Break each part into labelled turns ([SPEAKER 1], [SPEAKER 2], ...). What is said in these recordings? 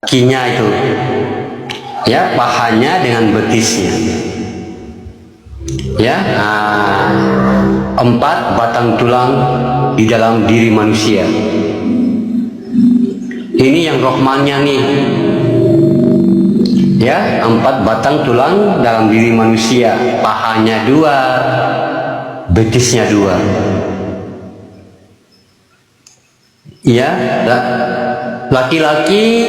[SPEAKER 1] kakinya itu, ya, pahanya dengan betisnya, ya. 4 batang tulang di dalam diri manusia. Ini yang rohmannya nih, ya. 4 batang tulang dalam diri manusia, pahanya 2, betisnya 2, ya. Laki-laki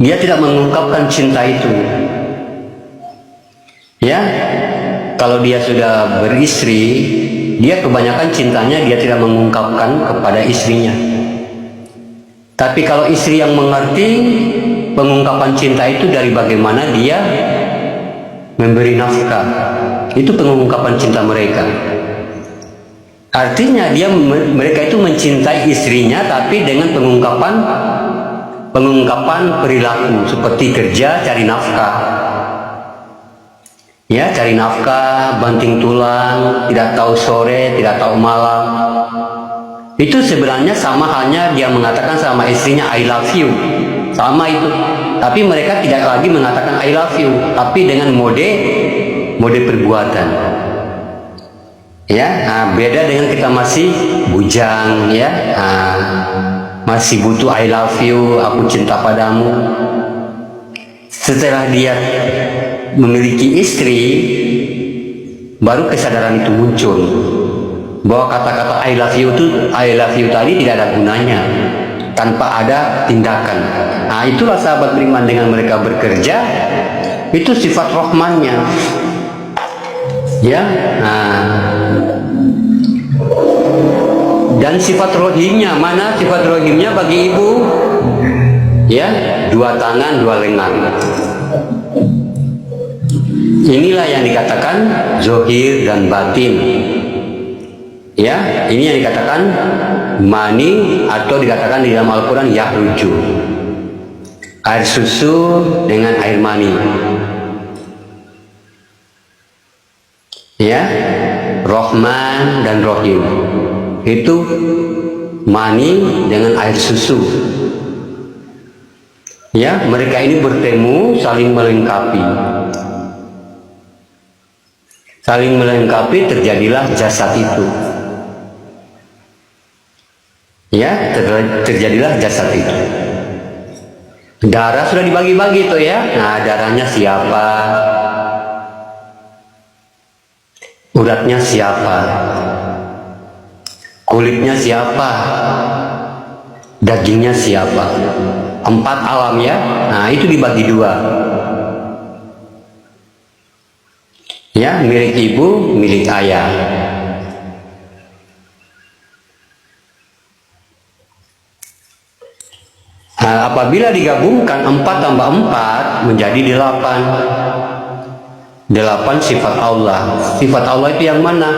[SPEAKER 1] dia tidak mengungkapkan cinta itu, ya. Kalau dia sudah beristri, dia kebanyakan cintanya dia tidak mengungkapkan kepada istrinya. Tapi kalau istri yang mengerti, pengungkapan cinta itu dari bagaimana dia memberi nafkah, itu pengungkapan cinta mereka. Artinya mereka itu mencintai istrinya, tapi dengan pengungkapan perilaku seperti kerja, cari nafkah, ya, cari nafkah, banting tulang, tidak tahu sore, tidak tahu malam. Itu sebenarnya sama halnya dia mengatakan sama istrinya I love you, sama itu. Tapi mereka tidak lagi mengatakan I love you, tapi dengan mode perbuatan, ya. Beda dengan kita masih bujang, ya. Masih butuh I love you, aku cinta padamu. Setelah dia memiliki istri, baru kesadaran itu muncul bahwa kata-kata I love you tadi tidak ada gunanya tanpa ada tindakan. Itulah sahabat beriman, dengan mereka bekerja, itu sifat rohmannya, ya. Dan sifat rohimnya mana? Sifat rohimnya bagi ibu, ya, 2 tangan 2 lengan. Inilah yang dikatakan zohir dan batin, ya. Ini yang dikatakan mani, atau dikatakan di dalam Al-Quran yahruju, air susu dengan air mani, ya. Rohman dan rohim itu mani dengan air susu, ya. Mereka ini bertemu, saling melengkapi. Saling melengkapi, terjadilah jasad itu, ya. Terjadilah jasad itu. Darah sudah dibagi-bagi tuh, ya. Darahnya siapa, uratnya siapa, kulitnya siapa, dagingnya siapa. 4 alam, ya. Itu dibagi 2, ya. Milik ibu, milik ayah. Apabila digabungkan 4 tambah 4 menjadi 8. 8 sifat Allah. Sifat Allah itu yang mana?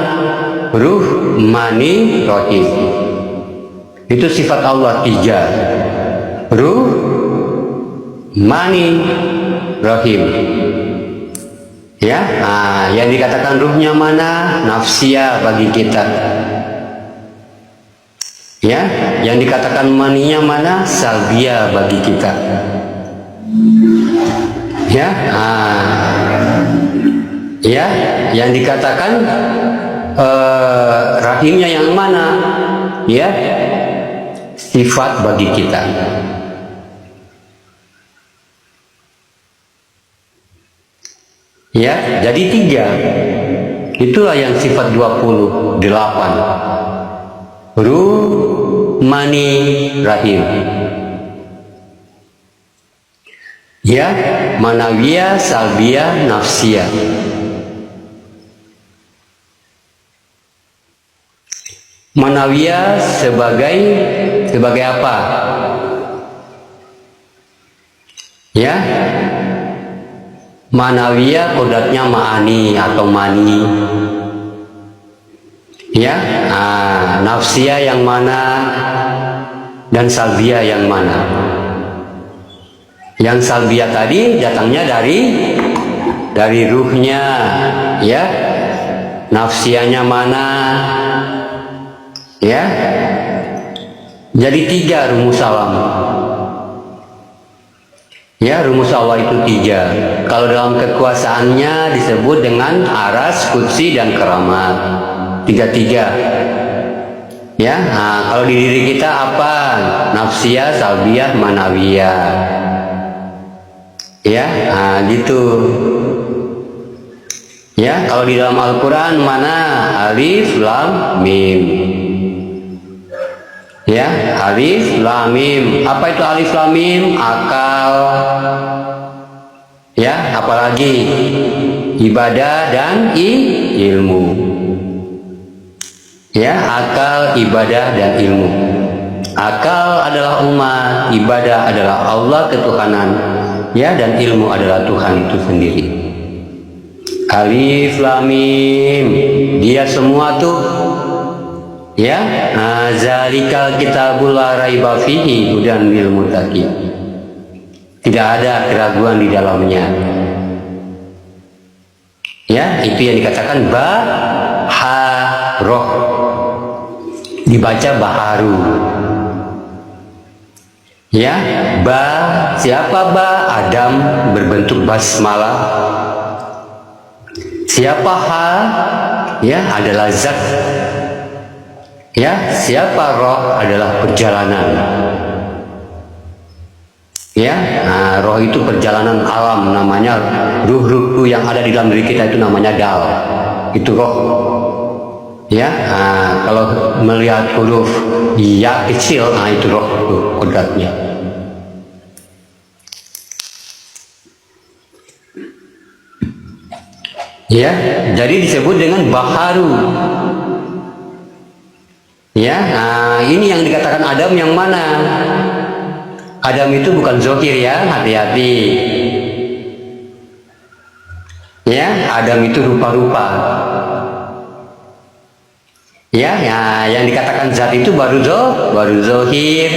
[SPEAKER 1] Ruh, mani, rohim. Itu sifat Allah 3. Ruh, mani, rohim, ya. Yang dikatakan ruhnya mana? Nafsiyah bagi kita, ya. Yang dikatakan maninya mana? Salbiyah bagi kita, ya. Ya, yang dikatakan rahimnya yang mana? Ya, sifat bagi kita. Ya, jadi 3. Itulah yang sifat 28. Ruh, mani, rahim. Ya, manawiyah, salbiyah, nafsiyah. Manawiyah sebagai apa? Ya, manawiyah kodratnya ma'ani atau mani, ya. Nafsiyah yang mana dan salbiyah yang mana? Yang salbiyah tadi datangnya dari ruhnya, ya. Nafsiyahnya mana, ya. Jadi 3 rumus alam. Ya, rumus Allah itu 3. Kalau dalam kekuasaannya disebut dengan aras, kursi, dan keramat. 3-3. Ya, nah, kalau di diri kita apa? Nafsiyah, salbiyah, manawiyah. Ya, nah, gitu. Ya, kalau di dalam Al-Quran mana? Alif, lam, mim. Ya, alif, lam, mim. Apa itu alif, lam, mim? Akal. Ya, apalagi ibadah dan ilmu. Ya, akal, ibadah, dan ilmu. Akal adalah umat, ibadah adalah Allah ketuhanan, ya, dan ilmu adalah Tuhan itu sendiri. Alif, lam, mim, dia semua tuh, ya, zalikal kitabul la raiba fihi hudan lil muttaqin. Tidak ada keraguan di dalamnya. Ya, itu yang dikatakan baharoh, dibaca baharu. Ya, siapa Adam berbentuk basmalah. Siapa ya, adalah zat. Ya, siapa roh adalah perjalanan. Ya, nah, roh itu perjalanan alam, namanya ruh yang ada di dalam diri kita itu namanya dal, itu roh. Ya, nah, kalau melihat huruf ya kecil, nah itu roh tuh kodratnya. Ya, jadi disebut dengan baharu. Ya, nah, ini yang dikatakan Adam yang mana? Adam itu bukan zokir ya, hati-hati. Ya, Adam itu rupa-rupa. Ya, yang dikatakan zat itu baru zohir.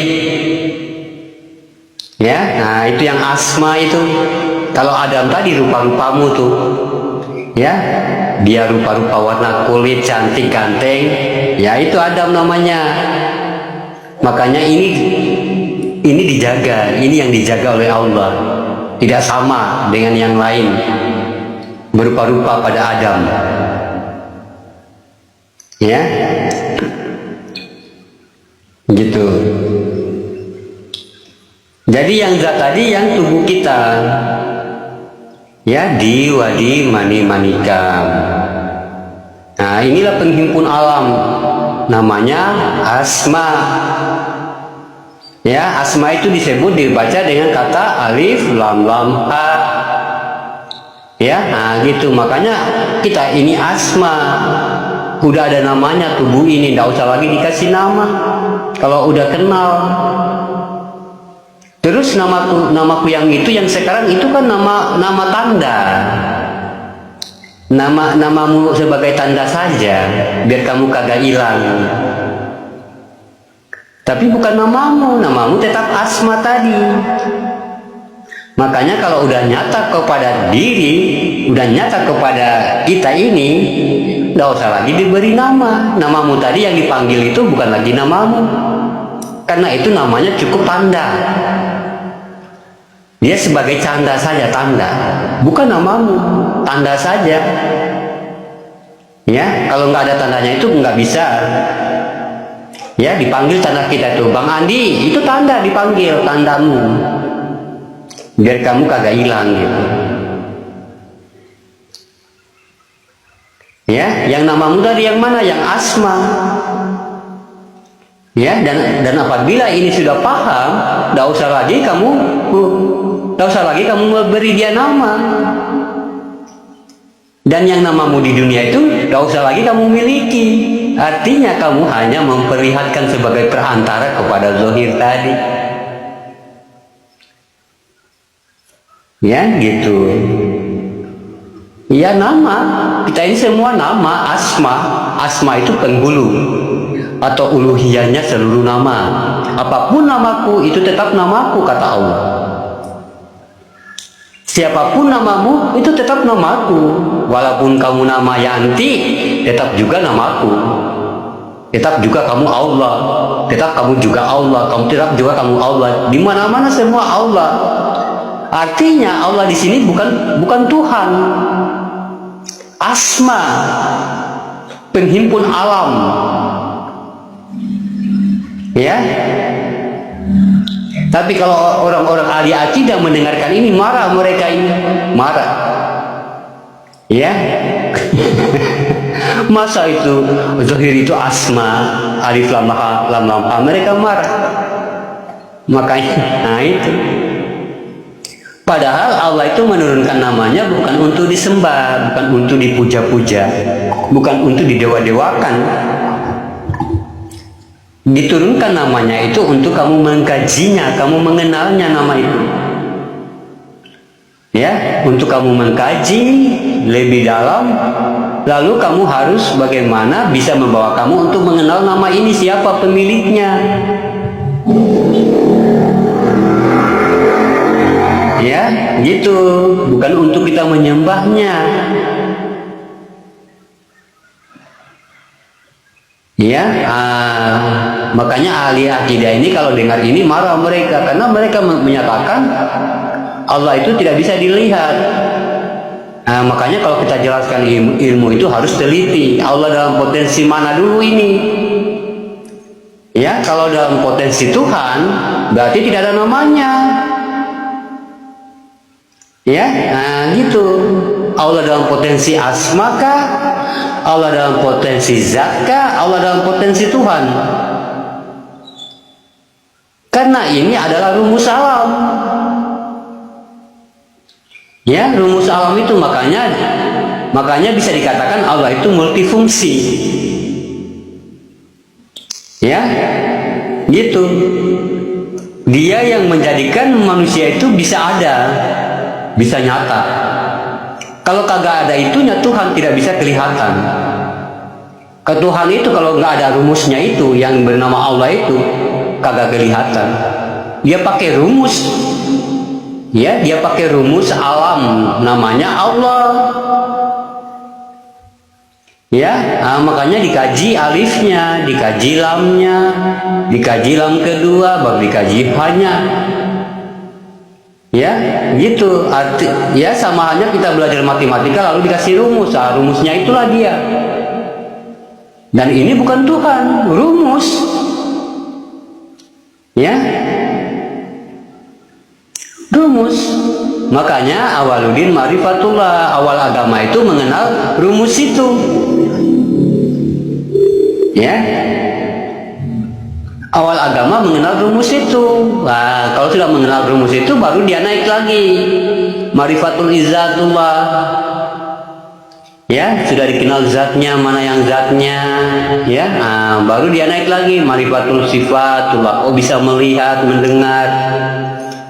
[SPEAKER 1] Ya, nah itu yang asma itu. Kalau Adam tadi rupa-rupamu tuh, ya, dia rupa-rupa warna kulit, cantik, ganteng. Ya, itu Adam namanya. Makanya ini dijaga, ini yang dijaga oleh Allah. Tidak sama dengan yang lain berupa-rupa pada Adam. Ya, gitu. Jadi yang zat tadi yang tubuh kita. Ya, di wadi mani manikam. Nah, inilah penghimpun alam, namanya asma. Ya, asma itu disebut dibaca dengan kata alif, lam, lam, ha. Ya, nah gitu. Makanya kita ini asma. Udah ada namanya tubuh ini, tidak usah lagi dikasih nama. Kalau udah kenal. Terus namaku yang itu, yang sekarang itu kan nama tanda. Namamu sebagai tanda saja, biar kamu kagak hilang. Tapi bukan namamu tetap asma tadi. Makanya kalau udah nyata kepada diri, udah nyata kepada kita ini, nggak usah lagi diberi nama. Namamu tadi yang dipanggil itu bukan lagi namamu, karena itu namanya cukup tanda. Dia sebagai tanda saja, tanda, bukan namamu, tanda saja. Ya, kalau nggak ada tandanya itu nggak bisa. Ya, dipanggil tanda kita tuh, Bang Andi, itu tanda, dipanggil tandamu, biar kamu kagak hilang gitu. Ya, yang namamu tadi yang mana? Yang asma. Ya, dan apabila ini sudah paham, tidak usah lagi kamu memberi dia nama. Dan yang namamu di dunia itu tidak usah lagi kamu miliki. Artinya kamu hanya memperlihatkan sebagai perantara kepada zahir tadi. Ya, gitu. Ya, nama. Kita ini semua nama, asma. Asma itu penghulu atau uluhiyahnya seluruh nama. Apapun namaku itu tetap namaku, kata Allah. Siapapun namamu itu tetap namaku. Walaupun kamu nama Yanti, tetap juga namaku. Tetap juga kamu Allah. Tetap kamu juga Allah. Tetap juga kamu Allah. Di mana-mana semua Allah. Artinya Allah di sini bukan Tuhan. Asma, penghimpun alam. Ya. Tapi kalau orang-orang ahli akidah mendengarkan ini, marah mereka ini, marah. Ya. Masa itu zahir itu asma, alif lam ha, mereka marah. Makanya, nah itu. Padahal Allah itu menurunkan namanya bukan untuk disembah, bukan untuk dipuja-puja, bukan untuk didewa-dewakan. Diturunkan namanya itu untuk kamu mengkajinya, kamu mengenalnya nama itu. Ya, untuk kamu mengkaji lebih dalam, lalu kamu harus bagaimana bisa membawa kamu untuk mengenal nama ini, siapa pemiliknya. Ya, gitu. Bukan untuk kita menyembahnya. Ya, makanya ahli akidah ini kalau dengar ini marah mereka, karena mereka menyatakan Allah itu tidak bisa dilihat. Makanya kalau kita jelaskan ilmu itu harus teliti. Allah dalam potensi mana dulu ini? Ya, kalau dalam potensi Tuhan berarti tidak ada namanya. Ya, gitu. Allah dalam potensi asmaka, Allah dalam potensi zatka, Allah dalam potensi Tuhan. Karena ini adalah rumus alam. Ya, rumus alam itu makanya bisa dikatakan Allah itu multifungsi. Ya, gitu. Dia yang menjadikan manusia itu bisa ada, bisa nyata. Kalau kagak ada itunya, Tuhan tidak bisa kelihatan. Ke Tuhan itu kalau nggak ada rumusnya itu yang bernama Allah itu kagak kelihatan. Dia pakai rumus, ya, dia pakai rumus alam, namanya Allah. Ya, makanya dikaji alifnya, dikaji lamnya, dikaji lam kedua, baru dikaji hanya. Ya, gitu. Ya, sama halnya kita belajar matematika lalu dikasih rumus. Rumusnya itulah dia. Dan ini bukan Tuhan, rumus. Ya. Rumus. Makanya awaluddin ma'rifatullah, awal agama itu mengenal rumus itu. Ya. Awal agama mengenal rumus itu. Nah, kalau sudah mengenal rumus itu baru dia naik lagi. Ma'rifatul izzatullah. Ya, sudah dikenal zatnya, mana yang zatnya, ya. Baru dia naik lagi ma'rifatul sifatullah. Oh, bisa melihat, mendengar.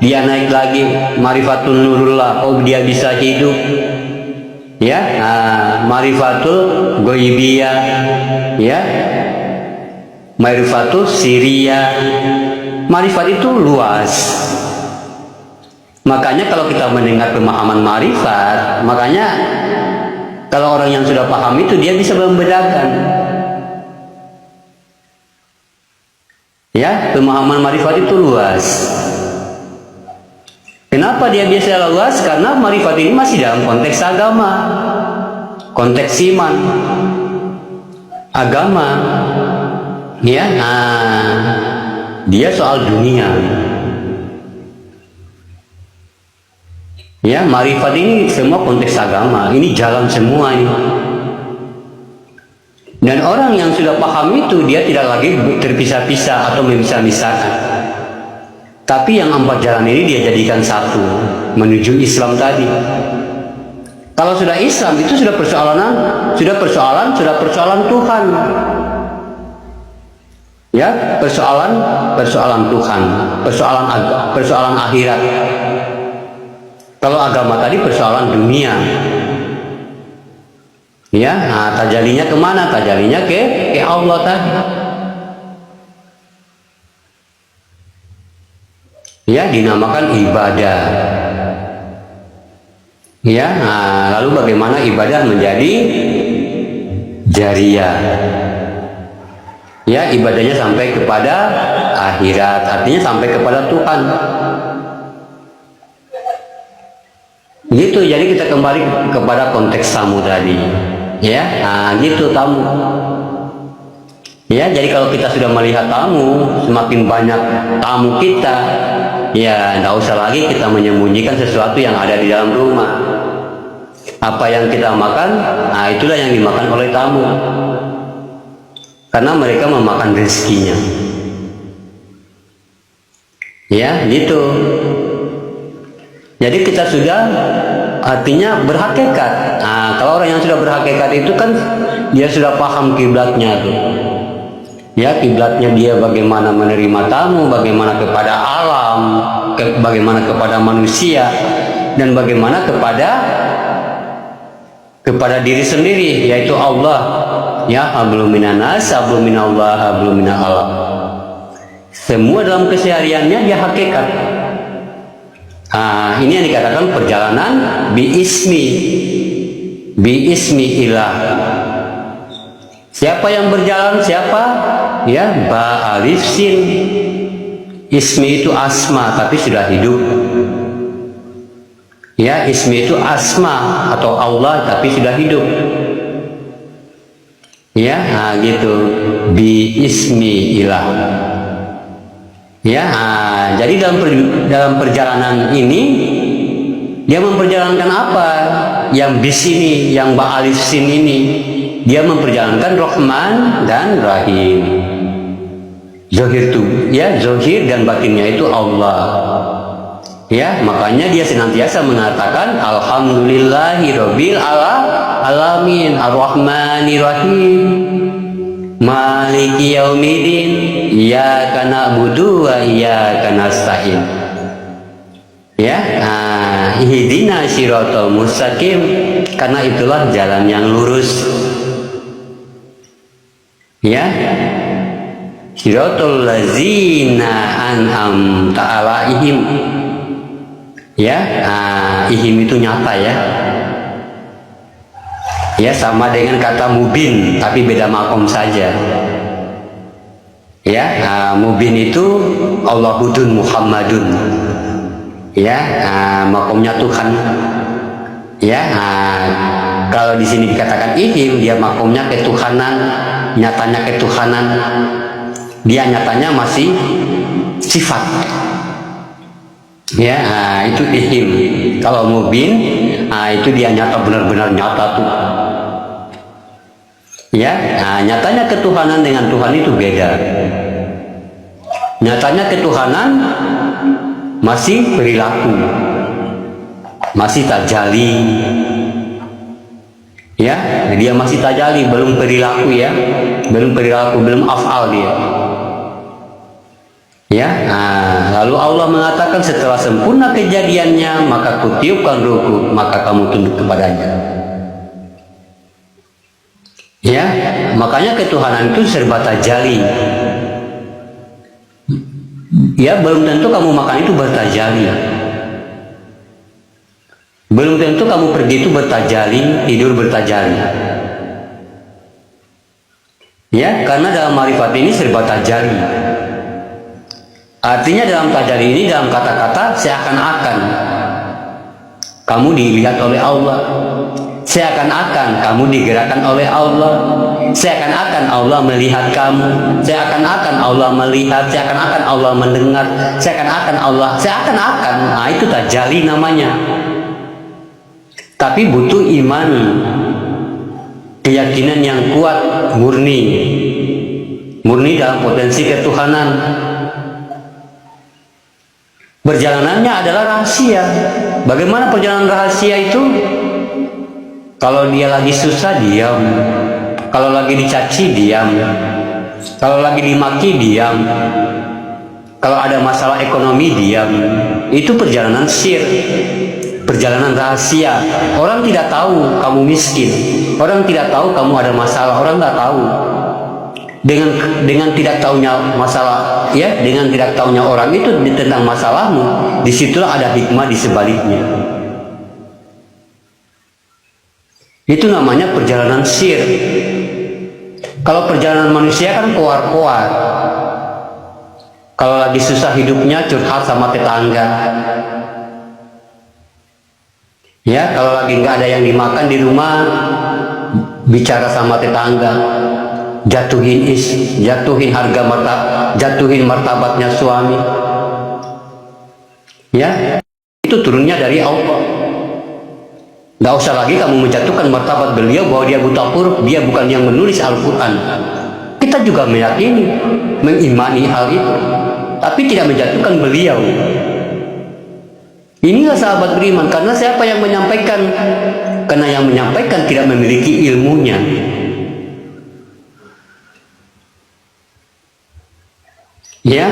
[SPEAKER 1] Dia naik lagi ma'rifatul nurullah. Oh, dia bisa hidup. Ya, ma'rifatul ghaibiyah. Ya. Ma'rifatul siriyah. Ma'rifat itu luas. Makanya kalau kita mendengar pemahaman ma'rifat, makanya kalau orang yang sudah paham itu dia bisa membedakan. Ya, pemahaman ma'rifat itu luas. Kenapa dia bisa luas? Karena ma'rifat ini masih dalam konteks agama, konteks iman, agama. Ya, dia soal dunia. Ya, ma'rifat ini semua konteks agama. Ini jalan semua ini. Dan orang yang sudah paham itu dia tidak lagi terpisah-pisah atau memisah-misahkan. Tapi yang 4 jalan ini dia jadikan satu menuju Islam tadi. Kalau sudah Islam itu sudah persoalan Tuhan. Ya, persoalan Tuhan, persoalan akhirat. Kalau agama tadi persoalan dunia. Ya, tajalinya kemana? Tajalinya ke Allah tadi. Ya, dinamakan ibadah. Ya, lalu bagaimana ibadah menjadi jariyah? Ya, ibadahnya sampai kepada akhirat, artinya sampai kepada Tuhan. Gitu, jadi kita kembali kepada konteks tamu tadi, ya. Nah, gitu tamu. Ya, jadi kalau kita sudah melihat tamu, semakin banyak tamu kita, ya nggak usah lagi kita menyembunyikan sesuatu yang ada di dalam rumah. Apa yang kita makan, nah itulah yang dimakan oleh tamu. Karena mereka memakan rezekinya. Ya, gitu. Jadi kita sudah artinya berhakikat. Nah, kalau orang yang sudah berhakikat itu kan dia sudah paham kiblatnya tuh. Ya, kiblatnya dia bagaimana menerima tamu, bagaimana kepada alam, bagaimana kepada manusia, dan bagaimana kepada diri sendiri, yaitu Allah. Ya, hablum minan nas, hablum minallah, hablum minal alam. Semua dalam kesehariannya dia hakikat. Nah, ini yang dikatakan perjalanan bi ismi ilah. Siapa yang berjalan? Siapa? Ya, ba alif sin. Ismi itu asma tapi sudah hidup. Ya, ismi itu asma atau Allah tapi sudah hidup. Ya, nah gitu. Bi ismi ilah. Ya, nah, jadi dalam perjalanan ini dia memperjalankan apa? Yang bis ini, yang ba alif sin ini, dia memperjalankan Rahman dan Rahim. Zohir itu, ya, zohir dan batinnya itu Allah. Ya, makanya dia senantiasa mengatakan alhamdulillahirabbil alamin arrahmanirrahim maliki yaumiddin iyyaka na'budu wa iyyaka nasta'in. Ya, ihdina siratal mustaqim, karena itulah jalan yang lurus. Ya, siratal ladzina an'amta 'alaihim. Ya, ihim itu nyata ya. Ya, sama dengan kata mubin tapi beda makom saja. Ya, mubin itu Allahudun Muhammadun. Ya, makomnya Tuhan. Ya, kalau di sini dikatakan ihim, dia makomnya ketuhanan, nyatanya ketuhanan. Dia nyatanya masih sifat. Ya, itu ihim. Kalau mubin, itu dia nyata, benar-benar nyata tuh. Ya, nyatanya ketuhanan dengan Tuhan itu beda. Nyatanya ketuhanan masih perilaku, masih tajali. Ya, dia masih tajali, belum perilaku ya, belum perilaku, belum afal dia. Ya, lalu Allah mengatakan setelah sempurna kejadiannya, maka kutiupkan ruhku, maka kamu tunduk kepadanya. Ya, makanya ketuhanan itu serba tajali. Ya, belum tentu kamu makan itu bertajali. Belum tentu kamu pergi itu bertajali, tidur bertajali. Ya, karena dalam marifat ini serba tajali. Artinya dalam tajali ini, dalam kata-kata seakan-akan kamu dilihat oleh Allah, seakan-akan kamu digerakkan oleh Allah, seakan-akan Allah melihat kamu, seakan-akan Allah melihat, seakan-akan Allah mendengar, seakan-akan Allah, seakan-akan. Nah, itu tajali namanya. Tapi butuh iman, keyakinan yang kuat, murni dalam potensi ketuhanan. Perjalanannya adalah rahasia. Bagaimana perjalanan rahasia itu? Kalau dia lagi susah, diam. Kalau lagi dicaci, diam. Kalau lagi dimaki, diam. Kalau ada masalah ekonomi, diam. Itu perjalanan sir, perjalanan rahasia. Orang tidak tahu kamu miskin, orang tidak tahu kamu ada masalah, orang nggak tahu. Dengan tidak tahunya masalah, ya, dengan tidak tahunya orang itu tentang masalahmu, disitulah ada hikmah di sebaliknya. Itu namanya perjalanan sir. Kalau perjalanan manusia kan koar-koar. Kalau lagi susah hidupnya curhat sama tetangga. Ya, kalau lagi nggak ada yang dimakan di rumah, bicara sama tetangga, jatuhin harga martabat, jatuhin martabatnya suami. Ya, itu turunnya dari Allah. Nggak usah lagi kamu menjatuhkan martabat beliau bahwa dia buta huruf, dia bukan yang menulis Al-Quran. Kita juga meyakini, mengimani hal itu, tapi tidak menjatuhkan beliau. Inilah sahabat beriman, karena siapa yang menyampaikan? Karena yang menyampaikan tidak memiliki ilmunya. Ya,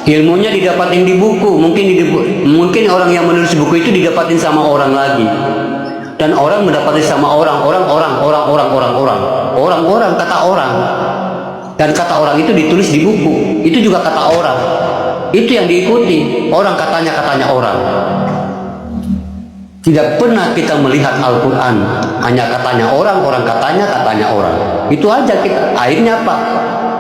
[SPEAKER 1] ilmunya didapatin di buku, mungkin orang yang menulis buku itu didapatin sama orang lagi, dan orang mendapatkan sama orang kata orang, dan kata orang itu ditulis di buku, itu juga kata orang, itu yang diikuti orang, katanya orang. Tidak pernah kita melihat Al-Quran, hanya katanya orang katanya orang. Itu aja kita. Akhirnya apa?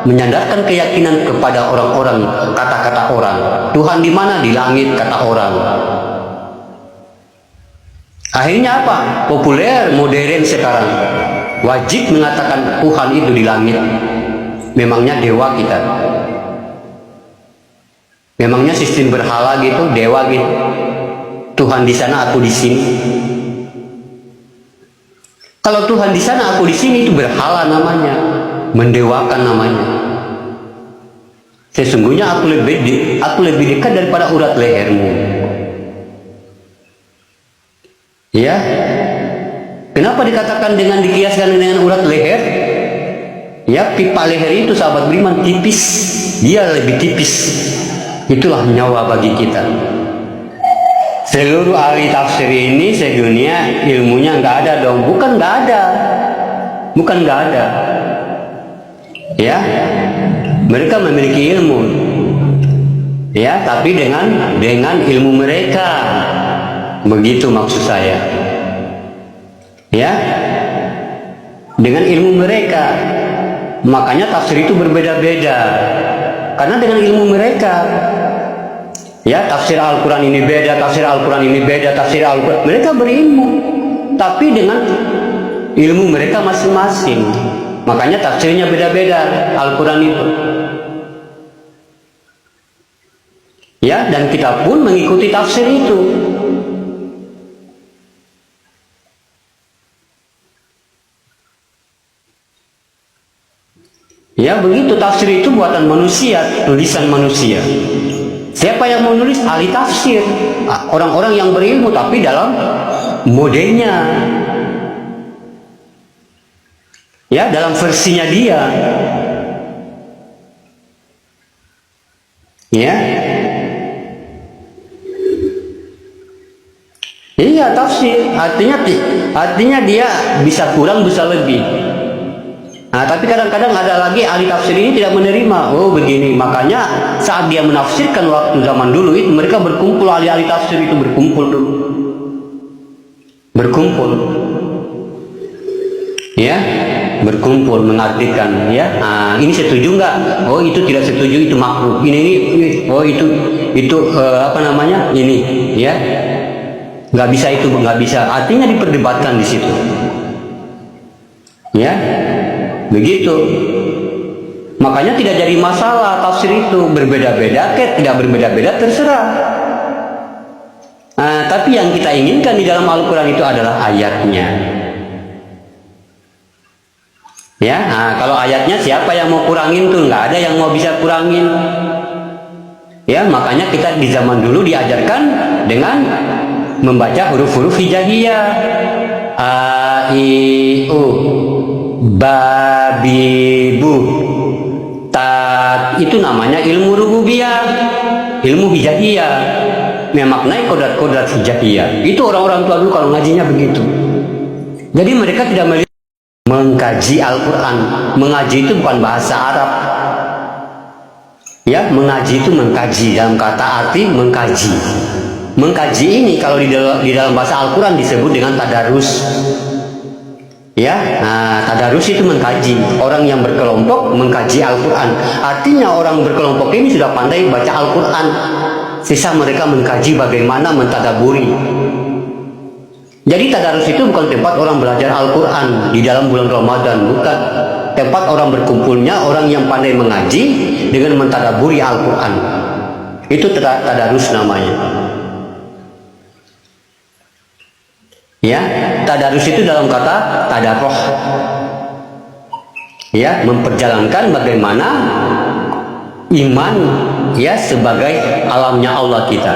[SPEAKER 1] Menyandarkan keyakinan kepada orang-orang, kata-kata orang. Tuhan di mana? Di langit, kata orang. Akhirnya apa? Populer, modern sekarang. Wajib mengatakan Tuhan itu di langit. Memangnya dewa kita? Memangnya sistem berhala gitu, dewa gitu? Tuhan di sana, aku di sini. Kalau Tuhan di sana, aku di sini, itu berhala namanya, mendewakan namanya. Sesungguhnya aku lebih dekat daripada urat lehermu. Ya, kenapa dikatakan dikiaskan dengan urat leher? Ya, pipa leher itu sahabat beriman tipis, dia lebih tipis. Itulah nyawa bagi kita. Seluruh ahli tafsir ini sedunia ilmunya nggak ada dong, bukan nggak ada, ya, mereka memiliki ilmu, ya, tapi dengan ilmu mereka, begitu maksud saya, ya, dengan ilmu mereka, makanya tafsir itu berbeda-beda, karena dengan ilmu mereka. Ya, tafsir Al-Quran ini beda, tafsir Al-Quran ini beda, tafsir Al-Quran. Mereka berilmu, tapi dengan ilmu mereka masing-masing. Makanya tafsirnya beda-beda Al-Quran itu. Ya, dan kita pun mengikuti tafsir itu. Ya, begitu, tafsir itu buatan manusia, tulisan manusia. Siapa yang menulis? Ahli tafsir, orang-orang yang berilmu, tapi dalam modelnya, ya, dalam versinya dia, ya. Iya, tafsir artinya dia bisa kurang bisa lebih. Nah, tapi kadang-kadang ada lagi ahli tafsir ini tidak menerima. Oh, begini. Makanya saat dia menafsirkan waktu zaman dulu itu, mereka berkumpul, ahli-ahli tafsir itu berkumpul dulu. Ya, berkumpul mengartikan, ya. Nah, ini setuju nggak? Oh, itu tidak setuju, itu makruh. Ini. Oh, itu apa namanya? Ini, ya. Nggak bisa itu, nggak bisa. Artinya diperdebatkan di situ. Ya. Begitu, makanya tidak jadi masalah tafsir itu, berbeda-beda, tidak berbeda-beda terserah. Nah, tapi yang kita inginkan di dalam Al-Quran itu adalah ayatnya. Ya, nah, kalau ayatnya siapa yang mau kurangin tuh? Nggak ada yang mau bisa kurangin. Ya, makanya kita di zaman dulu diajarkan dengan membaca huruf-huruf hijaiyah. A, I, U, Babibu, Tat, itu namanya ilmu rububiyah, ilmu hijaiyah, memaknai kodrat-kodrat hijaiyah. Itu orang-orang tua dulu kalau ngajinya begitu. Jadi mereka tidak mengkaji Al-Quran. Mengaji itu bukan bahasa Arab. Ya, mengaji itu mengkaji, dalam kata arti mengkaji. Mengkaji ini kalau di dalam bahasa Al-Quran disebut dengan tadarus. Ya, nah, tadarus itu mengkaji. Orang yang berkelompok mengkaji Al-Quran. Artinya orang berkelompok ini sudah pandai baca Al-Quran. sisa mereka mengkaji bagaimana mentadaburi. Jadi tadarus itu bukan tempat orang belajar Al-Quran di dalam bulan Ramadan, bukan. Tempat orang berkumpulnya orang yang pandai mengaji dengan mentadaburi Al-Quran. Itu tadarus namanya. Ya, tadarus itu dalam kata tadaroh. Ya, memperjalankan bagaimana iman ya sebagai alamnya Allah kita.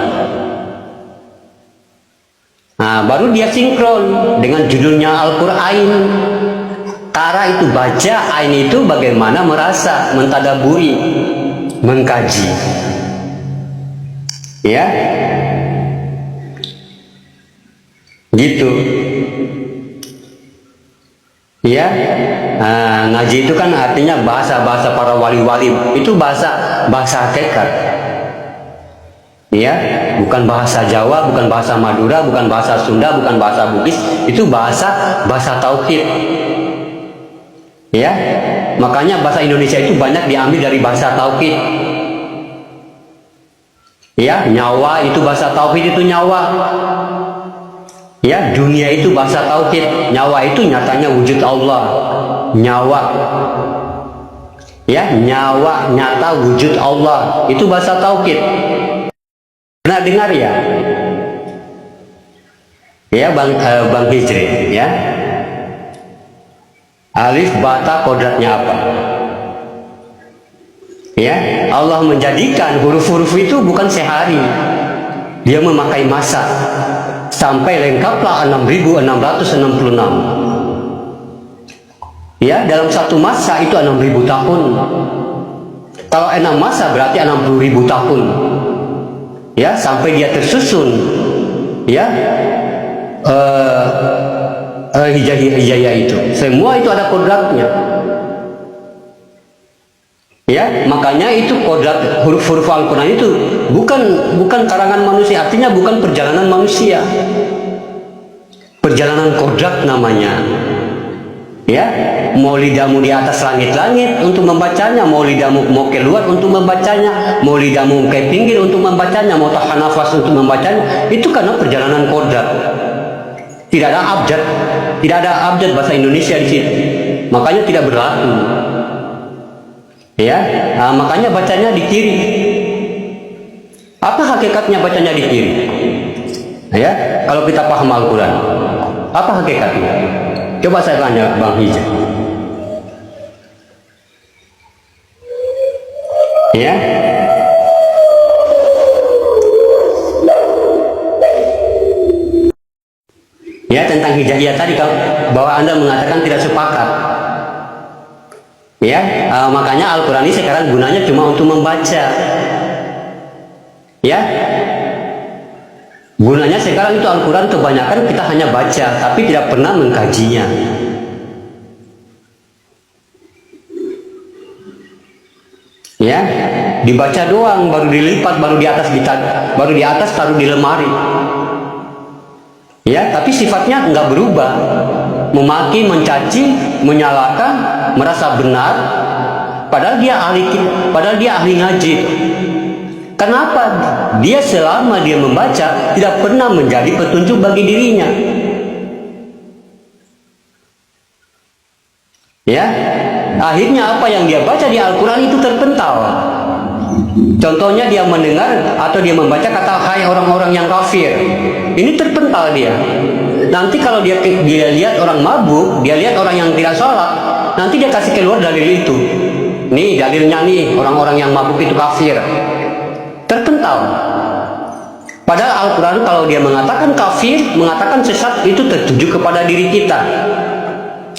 [SPEAKER 1] Nah, baru dia sinkron dengan judulnya Al-Qur'an. Tara itu baca, ain itu bagaimana merasa, mentadaburi, mengkaji. Ya. Gitu. Ya. Nah, ngaji itu kan artinya bahasa-bahasa para wali-wali. Itu bahasa hakikat. Ya, bukan bahasa Jawa, bukan bahasa Madura, bukan bahasa Sunda, bukan bahasa Bugis. Itu bahasa tauhid. Ya, makanya bahasa Indonesia itu banyak diambil dari bahasa tauhid. Ya, nyawa itu bahasa tauhid, itu nyawa. Ya, dunia itu bahasa tauhid. Nyawa itu nyatanya wujud Allah. Nyawa. Ya, nyawa nyata wujud Allah. Itu bahasa tauhid. Pernah dengar ya? Ya, Bang Hijri, ya. Alif bata kodratnya apa? Ya, Allah menjadikan huruf-huruf itu bukan sehari. Dia memakai masa sampai lengkaplah 6.666. Ya, dalam satu masa itu 6.000 tahun. Kalau 6 masa berarti 60.000 tahun. Ya, sampai dia tersusun. Ya, hijayah itu. Semua itu ada kodratnya. Ya, makanya itu kodrat huruf-huruf Al-Quran itu bukan karangan manusia, artinya bukan perjalanan manusia. Perjalanan kodrat namanya. Ya, mau lidahmu di atas langit-langit untuk membacanya, mau lidahmu mau keluar untuk membacanya, mau lidahmu ke pinggir untuk membacanya, mau tahan nafas untuk membacanya, itu karena perjalanan kodrat. Tidak ada abjad bahasa Indonesia di situ, makanya tidak berlaku. Ya, nah, makanya bacanya di kiri. Apa hakikatnya bacanya di kiri? Ya, kalau kita paham Al-Quran, apa hakikatnya? Coba saya tanya Bang Hijau. Ya. Ya, tentang hijayah tadi bahwa Anda mengatakan tidak sepakat. Ya, makanya Al-Quran ini sekarang gunanya cuma untuk membaca. Ya. Gunanya sekarang itu Al-Quran kebanyakan kita hanya baca, tapi tidak pernah mengkajinya. Ya, dibaca doang, baru dilipat, baru di atas taruh di lemari. Ya, tapi sifatnya nggak berubah. Memaki, mencaci, menyalahkan, merasa benar, padahal dia ahli ngaji. Kenapa? Dia selama dia membaca tidak pernah menjadi petunjuk bagi dirinya. Ya, akhirnya apa yang dia baca di Al-Quran itu terpental. Contohnya dia mendengar atau dia membaca kata hai orang-orang yang kafir. Ini terpental dia. Nanti kalau dia lihat orang mabuk, dia lihat orang yang tidak sholat, nanti dia kasih keluar dalil itu. Nih dalilnya nih, orang-orang yang mabuk itu kafir. Terpental. Padahal Al-Quran kalau dia mengatakan kafir, mengatakan sesat, itu tertuju kepada diri kita.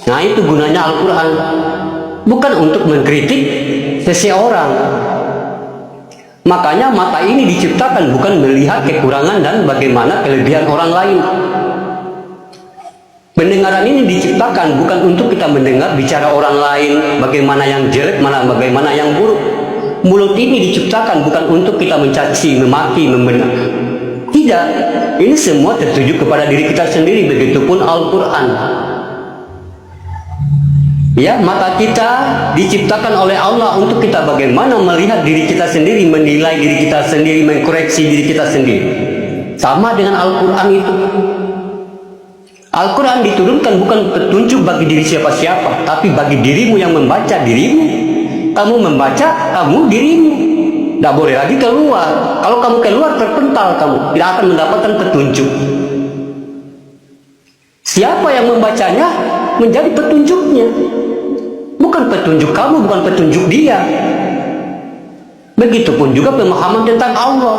[SPEAKER 1] Nah, itu gunanya Al-Quran. Bukan untuk mengkritik seseorang. Makanya mata ini diciptakan bukan melihat kekurangan dan bagaimana kelebihan orang lain. Pendengaran ini diciptakan bukan untuk kita mendengar bicara orang lain, bagaimana yang jelek, bagaimana yang buruk. Mulut ini diciptakan bukan untuk kita mencaci, memaki, membenar. Tidak, ini semua tertuju kepada diri kita sendiri, begitupun Al-Quran. Ya, mata kita diciptakan oleh Allah untuk kita bagaimana melihat diri kita sendiri, menilai diri kita sendiri, mengkoreksi diri kita sendiri. Sama dengan Al-Quran itu. Al-Quran diturunkan bukan petunjuk bagi diri siapa-siapa, tapi bagi dirimu yang membaca dirimu. Kamu membaca, kamu dirimu. Tidak boleh lagi keluar. Kalau kamu keluar, terpental kamu. Tidak akan mendapatkan petunjuk. Siapa yang membacanya menjadi petunjuknya. Bukan petunjuk kamu, bukan petunjuk dia. Begitupun juga pemahaman tentang Allah.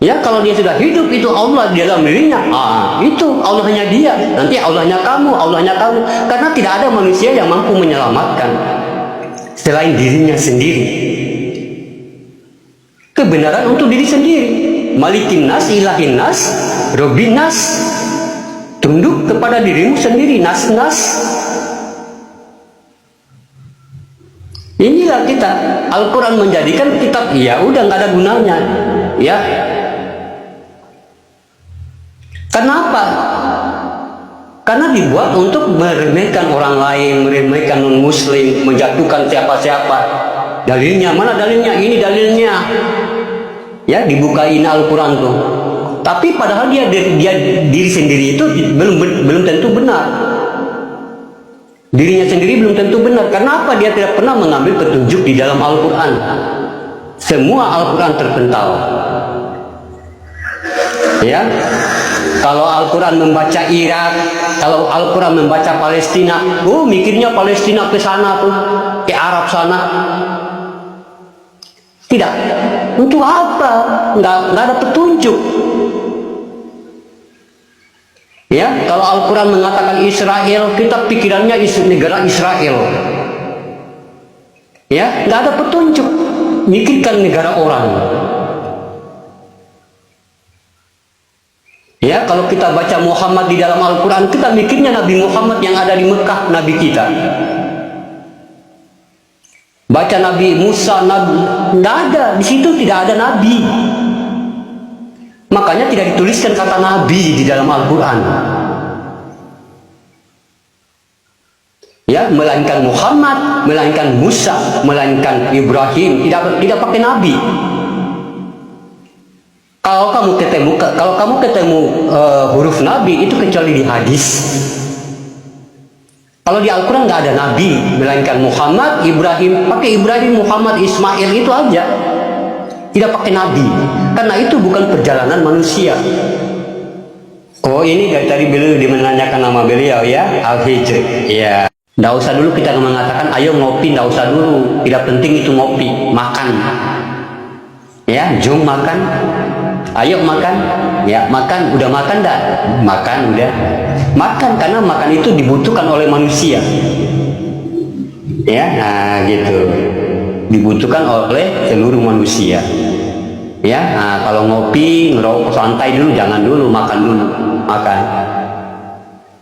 [SPEAKER 1] Ya, kalau dia sudah hidup, itu Allah di dalam dirinya. Itu Allahnya dia. Nanti Allahnya kamu, Allahnya kamu. Karena tidak ada manusia yang mampu menyelamatkan selain dirinya sendiri. Kebenaran untuk diri sendiri. Malikin nas, ilahin nas, Robin nas. Tunduk kepada dirimu sendiri, nas-nas. Inilah kita. Al-Quran menjadikan kitab, ya udah nggak ada gunanya. Ya. Kenapa? Karena dibuat untuk meremehkan orang lain, meremehkan non-muslim, menjatuhkan siapa-siapa. Dalilnya, mana dalilnya? Ini dalilnya. Ya, dibukain Al-Quran tuh. Tapi padahal dia diri sendiri itu belum tentu benar. Dirinya sendiri belum tentu benar. Kenapa dia tidak pernah mengambil petunjuk di dalam Al-Quran? Semua Al-Quran terpental. Ya, kalau Al-Quran membaca Irak, kalau Al-Quran membaca Palestina, mikirnya Palestina ke sana tuh, ke Arab sana. Tidak. Untuk apa? Nggak ada petunjuk. Ya, kalau Al-Quran mengatakan Israel, kita pikirannya negara Israel. Ya, nggak ada petunjuk. Mikirkan negara orang. Ya, kalau kita baca Muhammad di dalam Al-Quran, kita mikirnya Nabi Muhammad yang ada di Mekah, Nabi kita. Baca Nabi Musa, Nabi, nggak ada. Di situ tidak ada Nabi. Makanya tidak dituliskan kata Nabi di dalam Al-Quran. Ya, melainkan Muhammad, melainkan Musa, melainkan Ibrahim, tidak pakai Nabi. Kalau kamu ketemu huruf Nabi itu kecuali di hadis. Kalau di Al-Quran nggak ada Nabi, melainkan Muhammad, Ibrahim, pakai Ibrahim, Muhammad, Ismail itu aja. Tidak pakai Nabi, karena itu bukan perjalanan manusia. Oh, ini dari tadi beliau menanyakan nama beliau ya, Al-Hijr. Ya, nggak usah dulu kita mengatakan ayo ngopi, nggak usah dulu. Tidak penting itu ngopi, makan. Ya, jom makan. Ayo makan. Ya, makan. Udah makan dah? Makan udah. Makan karena makan itu dibutuhkan oleh manusia. Ya, nah gitu. Dibutuhkan oleh seluruh manusia. Ya, nah, kalau ngopi, ngerokok santai dulu, jangan dulu, makan dulu, makan.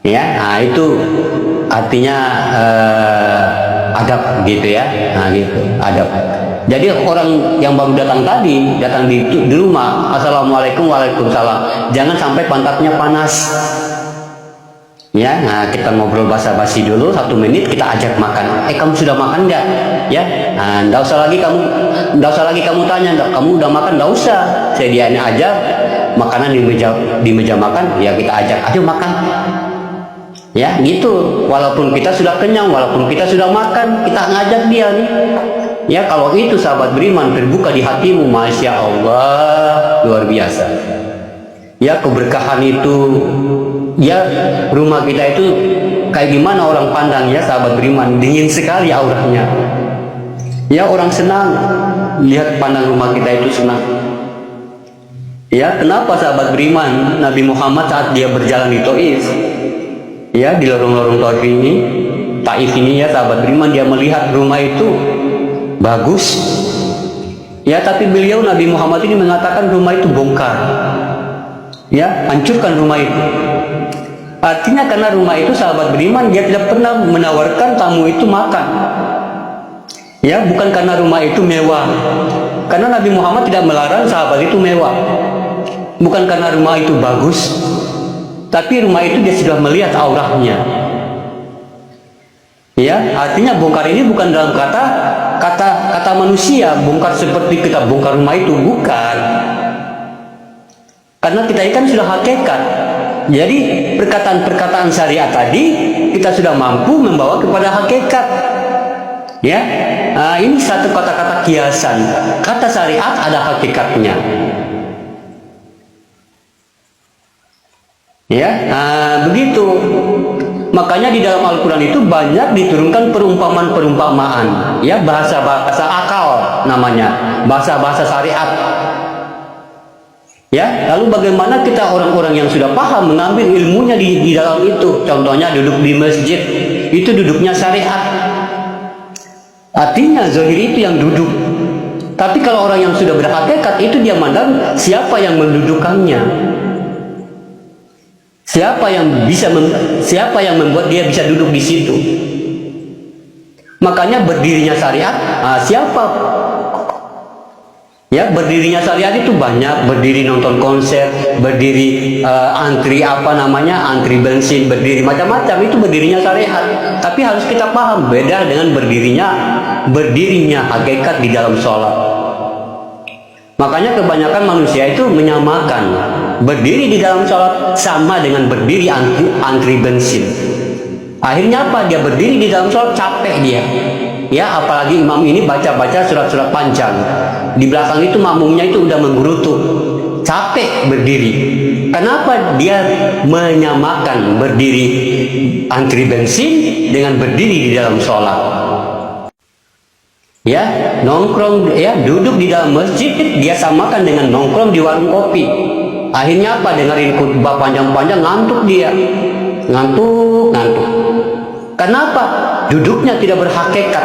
[SPEAKER 1] Ya, nah itu artinya adab gitu ya, nah gitu, adab. Jadi orang yang baru datang tadi, datang di rumah, assalamualaikum, waalaikumsalam, jangan sampai pantatnya panas. Ya, nah kita ngobrol basa-basi dulu 1 menit, kita ajak makan. Kamu sudah makan nggak? Ya, nah, nggak usah lagi kamu tanya, kamu udah makan? Nggak usah, sediain aja makanan di meja makan. Ya kita ajak, ayo makan. Ya, gitu. Walaupun kita sudah kenyang, walaupun kita sudah makan, kita ngajak dia nih. Ya, kalau itu sahabat beriman terbuka di hatimu, masya Allah, luar biasa. Ya, keberkahan itu. Ya, rumah kita itu kayak gimana orang pandang ya sahabat beriman, dingin sekali auranya. Ya, orang senang lihat pandang rumah kita itu senang. Ya, kenapa sahabat beriman Nabi Muhammad saat dia berjalan di Taif, ya di lorong-lorong Taif ini ya sahabat beriman, dia melihat rumah itu bagus. Ya, tapi beliau Nabi Muhammad ini mengatakan rumah itu bongkar. Ya, hancurkan rumah itu. Artinya karena rumah itu sahabat beriman, dia tidak pernah menawarkan tamu itu makan. Ya, bukan karena rumah itu mewah. Karena Nabi Muhammad tidak melarang sahabat itu mewah. Bukan karena rumah itu bagus, tapi rumah itu dia sudah melihat auranya. Ya, artinya bongkar ini bukan dalam kata manusia, bongkar seperti kita bongkar rumah itu, bukan. Karena kita ini kan sudah hakikat. Jadi perkataan-perkataan syariat tadi kita sudah mampu membawa kepada hakikat. Ya, ini satu kata-kata kiasan. Kata syariat ada hakikatnya. Ya, begitu. Makanya di dalam Al-Quran itu banyak diturunkan perumpamaan-perumpamaan, ya, bahasa-bahasa akal namanya, bahasa-bahasa syariat. Ya, lalu bagaimana kita orang-orang yang sudah paham mengambil ilmunya di dalam itu? Contohnya duduk di masjid, itu duduknya syariat. Artinya zahir itu yang duduk. Tapi kalau orang yang sudah berhakikat itu dia mandang siapa yang mendudukannya. Siapa yang membuat dia bisa duduk di situ? Makanya berdirinya syariat, siapa? Ya, berdirinya syariat itu banyak, berdiri nonton konser, berdiri antri antri bensin, berdiri macam-macam, itu berdirinya syariat. Tapi harus kita paham beda dengan berdirinya hakikat di dalam sholat. Makanya kebanyakan manusia itu menyamakan berdiri di dalam sholat sama dengan berdiri antri bensin. Akhirnya apa? Dia berdiri di dalam sholat capek dia. Ya, apalagi imam ini baca-baca surat-surat panjang. Di belakang itu makmumnya itu udah menggerutu. Capek berdiri. Kenapa? Dia menyamakan berdiri antri bensin dengan berdiri di dalam sholat. Ya, nongkrong, ya, duduk di dalam masjid dia samakan dengan nongkrong di warung kopi. Akhirnya apa? Dengerin khutbah panjang-panjang, ngantuk dia, ngantuk. Kenapa? Duduknya tidak berhakikat.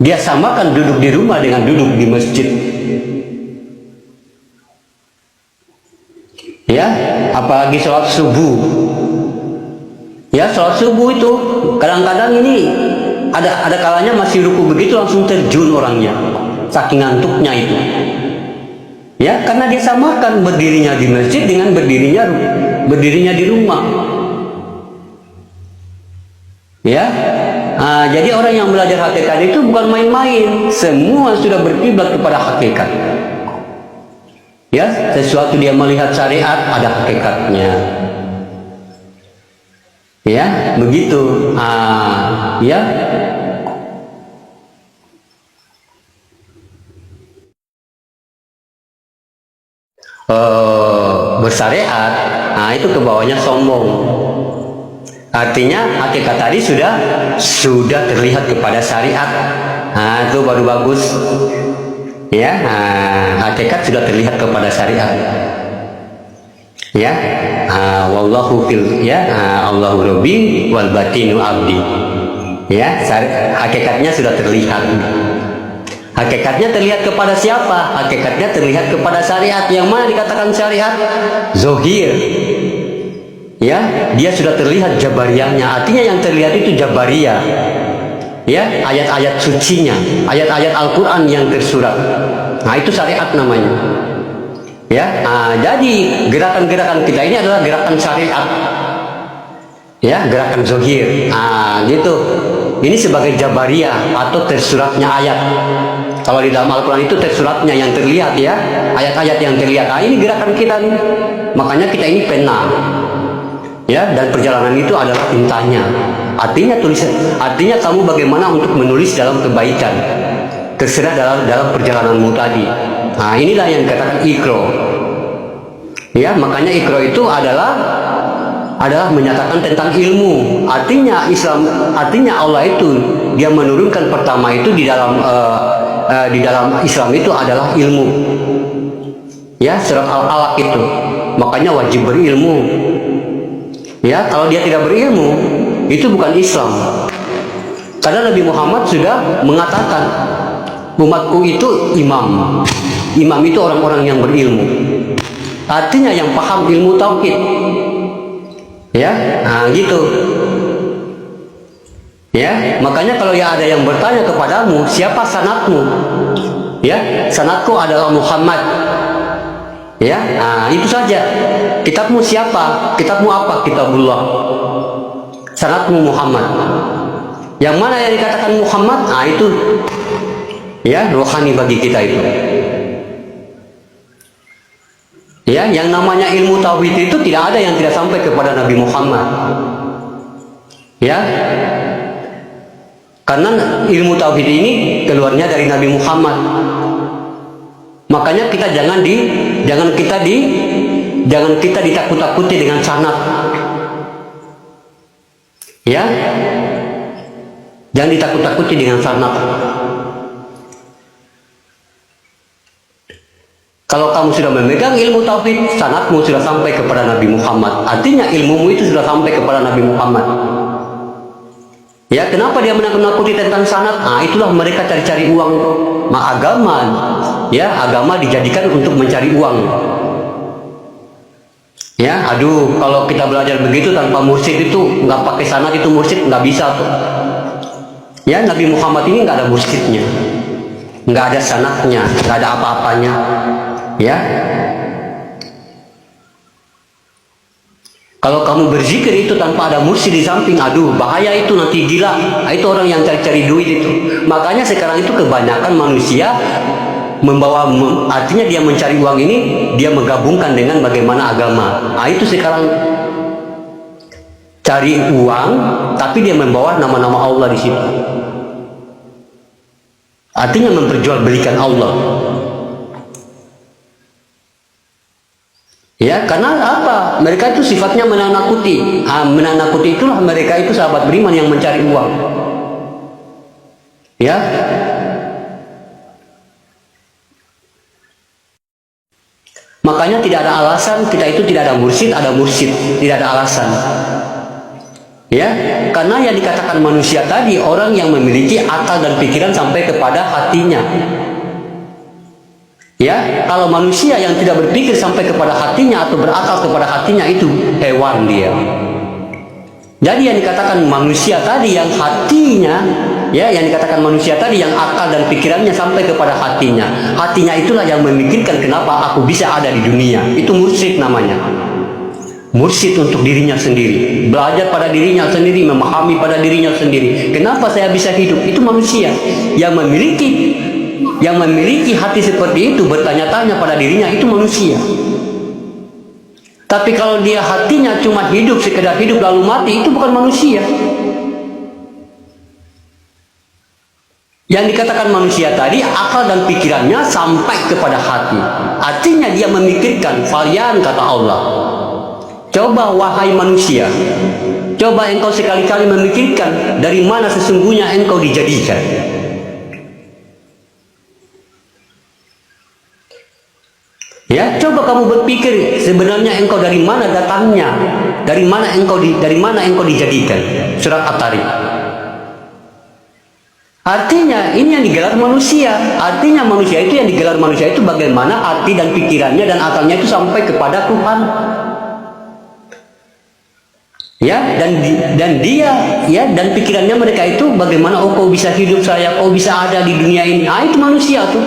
[SPEAKER 1] Dia samakan duduk di rumah dengan duduk di masjid. Ya, apalagi sholat subuh. Ya, sholat subuh itu kadang-kadang ini ada kalanya masih ruku begitu langsung terjun orangnya, saking ngantuknya itu. Ya, karena dia samakan berdirinya di masjid dengan berdirinya di rumah. Ya, jadi orang yang belajar hakikat itu bukan main-main. Semua sudah berkiblat kepada hakikat. Ya, sesuatu dia melihat syariat ada hakikatnya. Ya, begitu. Ya. Bersyariat, itu kebawahnya sombong. Artinya hakikat tadi sudah terlihat kepada syariat. Itu baru bagus. Ya, hakikat sudah terlihat kepada syariat. Ya, wallahu fil, ya, Allahu rabbi wal batinu abdi. Ya, hakikatnya sudah terlihat. Hakikatnya terlihat kepada siapa? Hakikatnya terlihat kepada syariat. Yang mana dikatakan syariat? Zohir. Ya, dia sudah terlihat jabariyahnya. Artinya yang terlihat itu jabariyah. Ya, ayat-ayat sucinya, ayat-ayat Al-Quran yang tersurat. Itu syariat namanya. Ya, jadi gerakan-gerakan kita ini adalah gerakan syariat. Ya, gerakan zohir. Gitu. Ini sebagai jabariyah atau tersuratnya ayat. Kalau di dalam Al-Quran itu tersuratnya yang terlihat, ya, ayat-ayat yang terlihat. Ini gerakan kita nih. Makanya kita ini pena. Ya, dan perjalanan itu adalah tintanya. Artinya artinya kamu bagaimana untuk menulis dalam kebaikan. Terserah dalam perjalananmu tadi. Inilah yang dikatakan ikro. Ya, makanya ikro itu adalah menyatakan tentang ilmu. Artinya Allah itu dia menurunkan pertama itu di dalam Islam itu adalah ilmu. Ya, surat Al-Alaq itu. Makanya wajib berilmu. Ya, kalau dia tidak berilmu, itu bukan Islam. Karena Nabi Muhammad sudah mengatakan, umatku itu imam. Imam itu orang-orang yang berilmu. Artinya yang paham ilmu tauhid. Ya, gitu. Ya, makanya kalau ada yang bertanya kepadamu, siapa sanadmu? Ya, sanadku adalah Muhammad. Ya, itu saja. Kitabmu siapa? Kitabmu apa? Kitabullah. sanatmu Muhammad. Yang mana yang dikatakan Muhammad, nah itu ya rohani bagi kita itu. Ya, yang namanya ilmu tauhid itu tidak ada yang tidak sampai kepada Nabi Muhammad. Ya, karena ilmu tauhid ini keluarnya dari Nabi Muhammad. Makanya kita jangan kita ditakut-takuti dengan sanad. Ya, jangan ditakut-takuti dengan sanad. Kalau kamu sudah memegang ilmu tauhid, sanadmu sudah sampai kepada Nabi Muhammad. Artinya ilmumu itu sudah sampai kepada Nabi Muhammad. Ya, kenapa dia menakut-nakuti tentang sanad? Nah, itulah mereka cari-cari uang itu. Agama, ya, agama dijadikan untuk mencari uang. Ya, aduh, kalau kita belajar begitu tanpa mursyid itu, nggak pakai sanad itu mursyid nggak bisa tuh. Ya, Nabi Muhammad ini nggak ada mursyidnya, nggak ada sanadnya, nggak ada apa-apanya. Ya, kalau kamu berzikir itu tanpa ada mursyid di samping, aduh bahaya itu, nanti gila. Itu orang yang cari-cari duit itu. Makanya sekarang itu kebanyakan manusia artinya dia mencari uang ini, dia menggabungkan dengan bagaimana agama. Nah, itu sekarang cari uang, tapi dia membawa nama-nama Allah di situ. Artinya memperjualbelikan Allah. Ya, karena apa? Mereka itu sifatnya menanakuti. Menanakuti itulah mereka itu sahabat beriman yang mencari uang. Ya. Makanya tidak ada alasan kita itu tidak ada mursyid, tidak ada alasan. Ya, karena yang dikatakan manusia tadi orang yang memiliki akal dan pikiran sampai kepada hatinya. Ya, kalau manusia yang tidak berpikir sampai kepada hatinya atau berakal kepada hatinya, itu hewan dia. Jadi yang dikatakan manusia tadi yang hatinya, ya, yang dikatakan manusia tadi yang akal dan pikirannya sampai kepada hatinya. Hatinya itulah yang memikirkan kenapa aku bisa ada di dunia. Itu mursyid namanya. Mursyid untuk dirinya sendiri, belajar pada dirinya sendiri, memahami pada dirinya sendiri. Kenapa saya bisa hidup? Itu manusia yang memiliki hati seperti itu, bertanya-tanya pada dirinya, itu manusia. Tapi kalau dia hatinya cuma hidup, sekedar hidup lalu mati, itu bukan manusia. Yang dikatakan manusia tadi, akal dan pikirannya sampai kepada hati. Artinya dia memikirkan, Falyan kata Allah. Coba wahai manusia, coba engkau sekali-kali memikirkan dari mana sesungguhnya engkau dijadikan. Ya, coba kamu berpikir sebenarnya engkau dari mana datangnya, dari mana engkau dijadikan. Surat At-Tariq. Artinya ini yang digelar manusia. Artinya manusia itu yang digelar manusia itu bagaimana arti dan pikirannya dan akalnya itu sampai kepada Tuhan. Ya, dan dia, ya, dan pikirannya mereka itu bagaimana, oh kau bisa hidup saya, kau bisa ada di dunia ini. Ah, itu manusia tuh.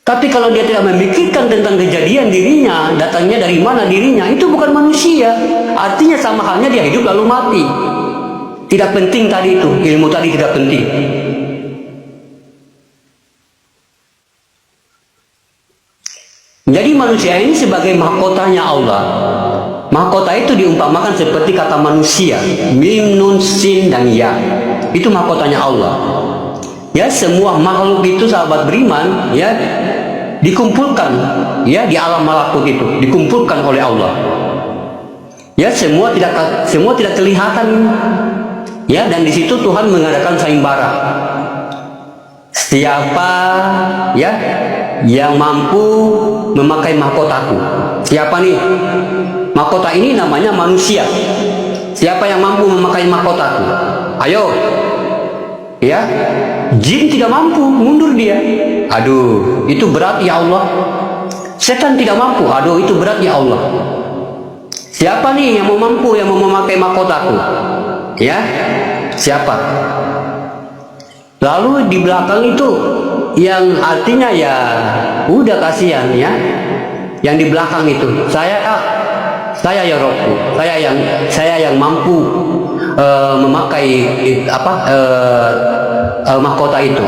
[SPEAKER 1] Tapi kalau dia tidak memikirkan tentang kejadian dirinya, datangnya dari mana dirinya, itu bukan manusia. Artinya sama halnya dia hidup lalu mati. Tidak penting tadi itu, ilmu tadi tidak penting. Jadi manusia ini sebagai mahkotanya Allah. Mahkota itu diumpamakan seperti kata manusia, mim, nun, sin, dan ya. Itu mahkotanya Allah. Ya, semua makhluk itu sahabat beriman, ya, dikumpulkan, ya, di alam malakut itu dikumpulkan oleh Allah. Ya, semua tidak kelihatan, ya, dan di situ Tuhan mengadakan sayembara. Siapa, ya, yang mampu memakai mahkotaku? Siapa nih? Mahkota ini namanya manusia. Siapa yang mampu memakai mahkotaku? Ayo. Ya, jin tidak mampu, mundur dia. Aduh, itu berat ya Allah. Setan tidak mampu, aduh itu berat ya Allah. Siapa nih yang mau mampu, yang mau memakai mahkotaku? Ya, siapa? Lalu di belakang itu yang artinya ya udah kasihan ya. Yang di belakang itu, saya ya Robku, saya yang mampu memakai mahkota itu.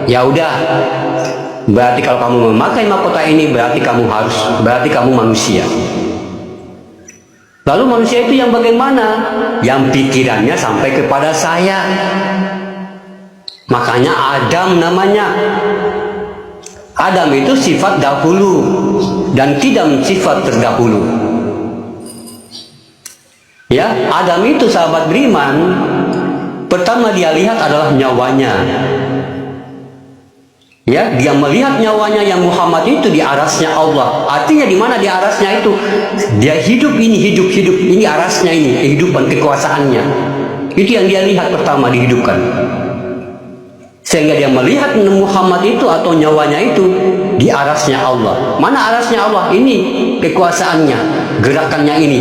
[SPEAKER 1] Ya udah, berarti kalau kamu memakai mahkota ini berarti kamu manusia. Lalu manusia itu yang bagaimana? Yang pikirannya sampai kepada saya. Makanya Adam namanya. Adam itu sifat dahulu dan Kidam sifat terdahulu. Ya, Adam itu sahabat beriman, pertama dia lihat adalah nyawanya. Ya, dia melihat nyawanya yang Muhammad itu di arasnya Allah. Artinya di mana di arasnya itu? Dia hidup ini arasnya ini, kehidupan kekuasaannya. Itu yang dia lihat pertama dihidupkan. Sehingga dia melihat Muhammad itu atau nyawanya itu di arasnya Allah. Mana arasnya Allah? Ini kekuasaannya, gerakannya ini.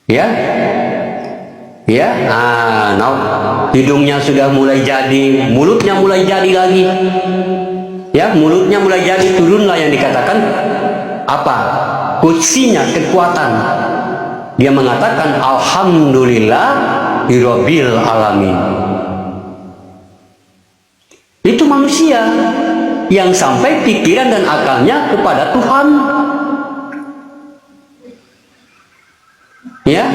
[SPEAKER 1] Ya, ya. Hidungnya sudah mulai jadi, mulutnya mulai jadi lagi. Ya, mulutnya mulai jadi, turunlah yang dikatakan apa? Kutsinya, kekuatan. Dia mengatakan alhamdulillah rabbil alamin. Itu manusia yang sampai pikiran dan akalnya kepada Tuhan. Ya.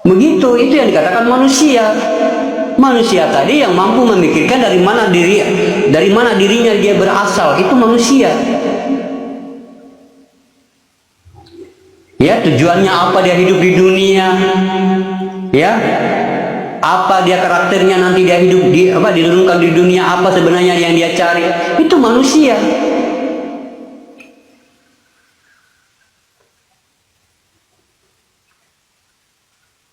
[SPEAKER 1] Begitu, itu yang dikatakan manusia. Manusia tadi yang mampu memikirkan dari mana dirinya dia berasal, itu manusia. Ya, tujuannya apa dia hidup di dunia? Ya, apa dia karakternya nanti dia hidup diturunkan di dunia, apa sebenarnya yang dia cari? Itu manusia.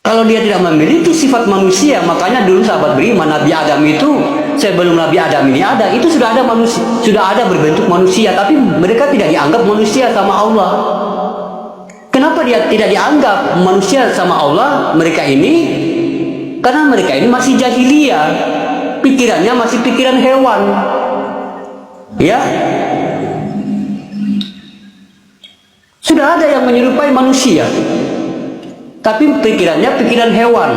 [SPEAKER 1] Kalau dia tidak memiliki sifat manusia, makanya dulu sahabat beriman Nabi Adam itu sebelum Nabi Adam ini ada, itu sudah ada manusia, sudah ada berbentuk manusia, tapi mereka tidak dianggap manusia sama Allah. Kenapa dia tidak dianggap manusia sama Allah mereka ini? Karena mereka ini masih jahiliyah, pikirannya masih pikiran hewan. Ya, sudah ada yang menyerupai manusia, tapi pikirannya pikiran hewan,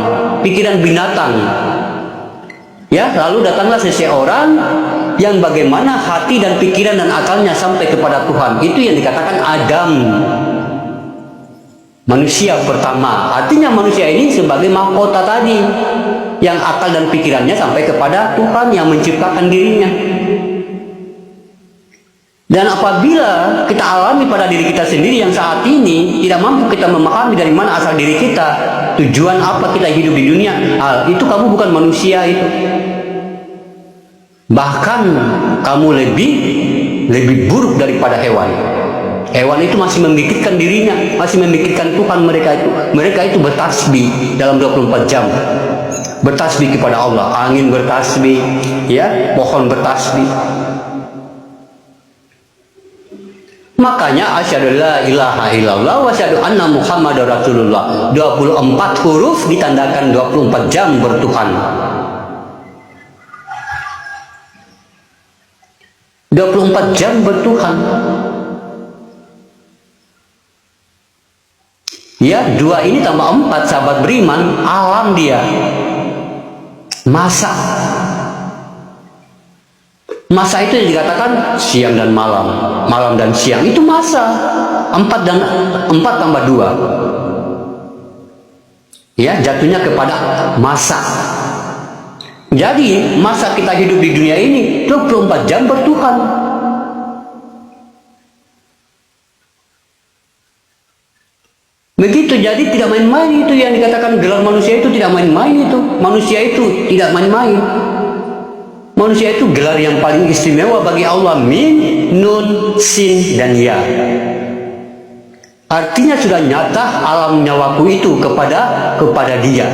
[SPEAKER 1] pikiran binatang. Ya, lalu datanglah seseorang yang bagaimana hati dan pikiran dan akalnya sampai kepada Tuhan. Itu yang dikatakan Adam. Manusia pertama, artinya manusia ini sebagai mahkota tadi, yang akal dan pikirannya sampai kepada Tuhan yang menciptakan dirinya. Dan apabila kita alami pada diri kita sendiri yang saat ini tidak mampu kita memahami dari mana asal diri kita, tujuan apa kita hidup di dunia, itu kamu bukan manusia itu. Bahkan kamu lebih buruk daripada hewan. Hewan itu masih memikirkan dirinya, masih memikirkan Tuhan mereka itu. Mereka itu bertasbih dalam 24 jam. Bertasbih kepada Allah, angin bertasbih, ya, pohon bertasbih. Makanya asyhadu la ilaha illallah wa asyhadu anna Muhammadar Rasulullah. 24 huruf ditandakan 24 jam bertuhan. 24 jam bertuhan. Ya, 2 ini tambah 4 sahabat beriman, alam dia. Masa itu yang dikatakan siang dan malam, malam dan siang, itu masa. 4 tambah 2. Ya, jatuhnya kepada masa. Jadi masa kita hidup di dunia ini 24 jam bertuhan. Begitu, jadi tidak main-main itu yang dikatakan gelar manusia itu tidak main-main itu. Manusia itu tidak main-main. Manusia itu gelar yang paling istimewa bagi Allah, min, nun, sin, dan ya. Artinya sudah nyata alam nyawaku itu kepada dia.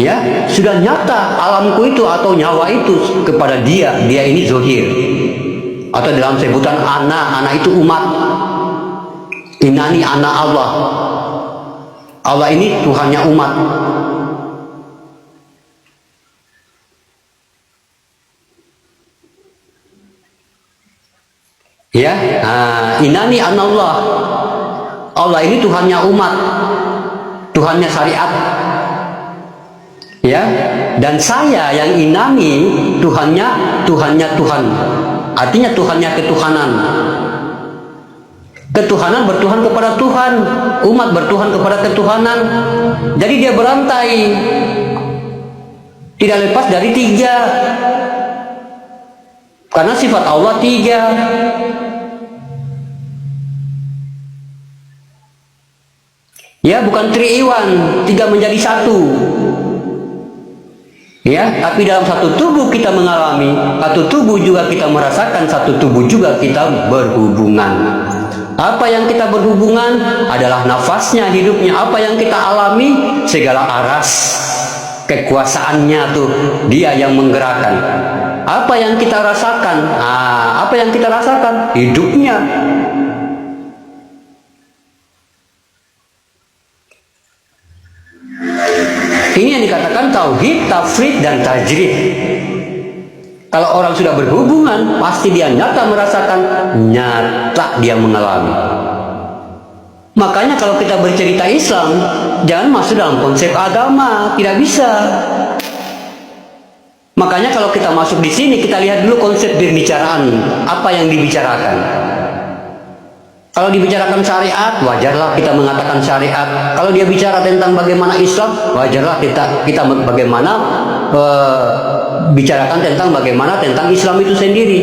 [SPEAKER 1] Ya, sudah nyata alamku itu atau nyawa itu kepada dia. Dia ini zohir. Atau dalam sebutan anak itu umat. Inani anak Allah. Allah ini Tuhannya umat. Ya, inani anallah. Allah ini Tuhannya umat, Tuhannya syariat. Ya, dan saya yang inani Tuhannya Tuhan. Artinya Tuhannya ketuhanan. Ketuhanan bertuhan kepada Tuhan, umat bertuhan kepada ketuhanan. Jadi dia berantai, tidak lepas dari tiga. Karena sifat Allah tiga. Ya, bukan 3-in-1, tiga menjadi satu. Ya, tapi dalam satu tubuh kita mengalami, satu tubuh juga kita merasakan, satu tubuh juga kita berhubungan. Apa yang kita berhubungan adalah nafasnya, hidupnya. Apa yang kita alami, segala aras kekuasaannya tuh dia yang menggerakkan. Apa yang kita rasakan, apa yang kita rasakan, hidupnya. Ini yang dikatakan tauhid, tafrid, dan tajrid. Kalau orang sudah berhubungan, pasti dia nyata merasakan, nyata dia mengalami. Makanya kalau kita bercerita Islam, jangan masuk dalam konsep agama, tidak bisa. Makanya kalau kita masuk di sini, kita lihat dulu konsep pembicaraan, apa yang dibicarakan. Kalau dibicarakan syariat, wajarlah kita mengatakan syariat. Kalau dia bicara tentang bagaimana Islam, wajarlah kita bagaimana bicarakan tentang bagaimana tentang Islam itu sendiri.